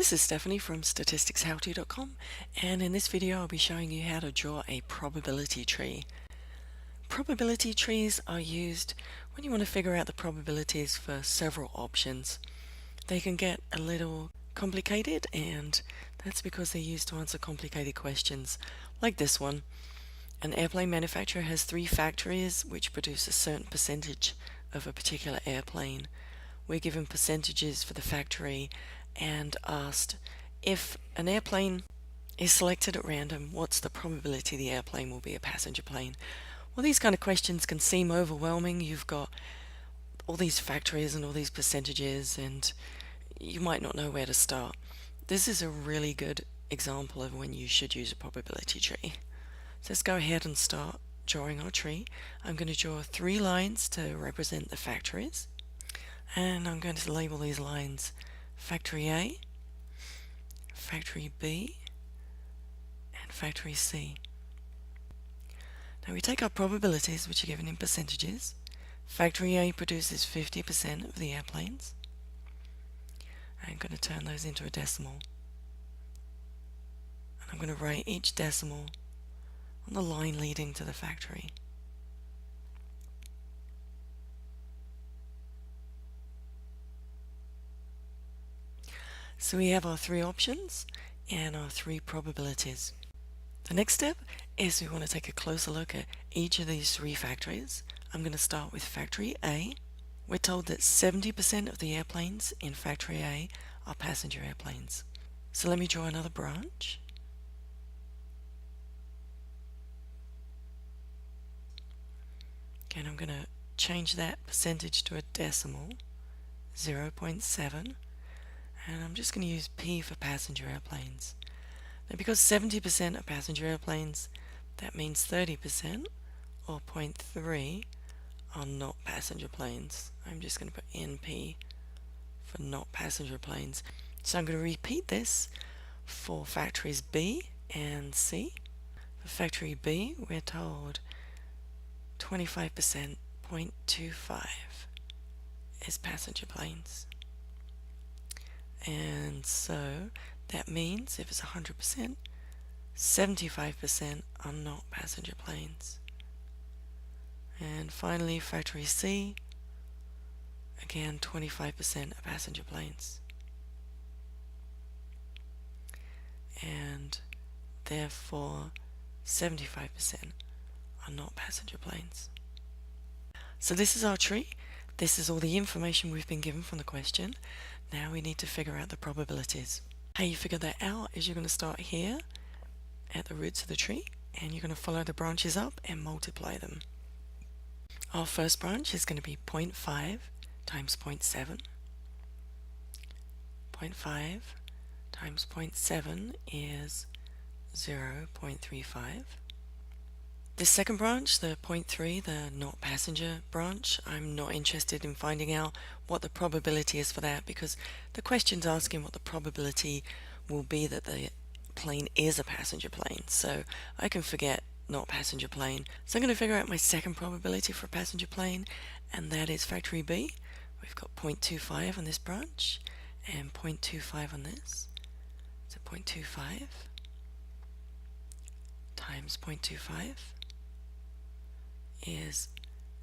This is Stephanie from statisticsHowto.com, and in this video I'll be showing you how to draw a probability tree. Probability trees are used when you want to figure out the probabilities for several options. They can get a little complicated, and that's because they're used to answer complicated questions like this one. An airplane manufacturer has 3 factories which produce a certain percentage of a particular airplane. We're given percentages for the factory and asked if an airplane is selected at random, what's the probability the airplane will be a passenger plane? Well, these kind of questions can seem overwhelming. You've got all these factories and all these percentages, and you might not know where to start. This is a really good example of when you should use a probability tree. So let's go ahead and start drawing our tree. I'm going to draw 3 lines to represent the factories, and I'm going to label these lines Factory A, Factory B, and Factory C. Now we take our probabilities, which are given in percentages. Factory A produces 50% of the airplanes. I'm going to turn those into a decimal. And I'm going to write each decimal on the line leading to the factory. So we have our 3 options and our 3 probabilities. The next step is we want to take a closer look at each of these 3 factories. I'm going to start with Factory A. We're told that 70% of the airplanes in Factory A are passenger airplanes. So let me draw another branch. Okay, and I'm going to change that percentage to a decimal, 0.7. And I'm just going to use P for passenger airplanes. Now because 70% are passenger airplanes, that means 30%, or 0.3, are not passenger planes. I'm just going to put NP for not passenger planes. So I'm going to repeat this for factories B and C. For factory B, we're told 25%, 0.25, is passenger planes. And so that means if it's 100%, 75% are not passenger planes. And finally, Factory C, again 25% are passenger planes. And therefore 75% are not passenger planes. So this is our tree. This is all the information we've been given from the question. Now we need to figure out the probabilities. How you figure that out is you're going to start here at the roots of the tree, and you're going to follow the branches up and multiply them. Our first branch is going to be 0.5 times 0.7. 0.5 times 0.7 is 0.35. The second branch, the 0.3, the not passenger branch, I'm not interested in finding out what the probability is for that, because the question's asking what the probability will be that the plane is a passenger plane. So I can forget not passenger plane. So I'm going to figure out my second probability for a passenger plane, and that is Factory B. We've got 0.25 on this branch and 0.25 on this. So 0.25 times 0.25 is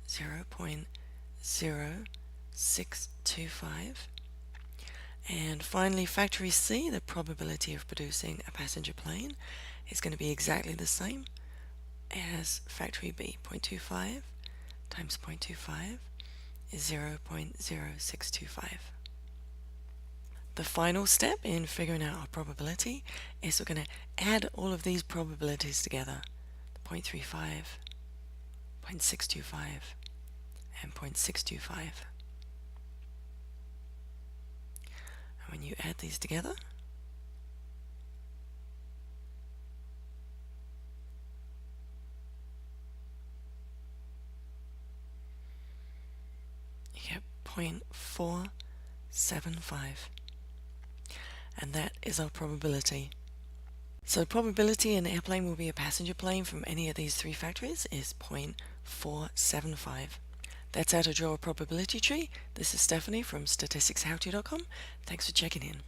0.0625. And finally, Factory C, the probability of producing a passenger plane, is going to be exactly the same as Factory B. 0.25 times 0.25 is 0.0625. The final step in figuring out our probability is we're going to add all of these probabilities together. 0.35, 0.625, and 0.625. And when you add these together, you get 0.475. And that is our probability. So the probability an airplane will be a passenger plane from any of these 3 factories is 0.475. That's how to draw a probability tree. This is Stephanie from statisticsHowto.com. Thanks for checking in.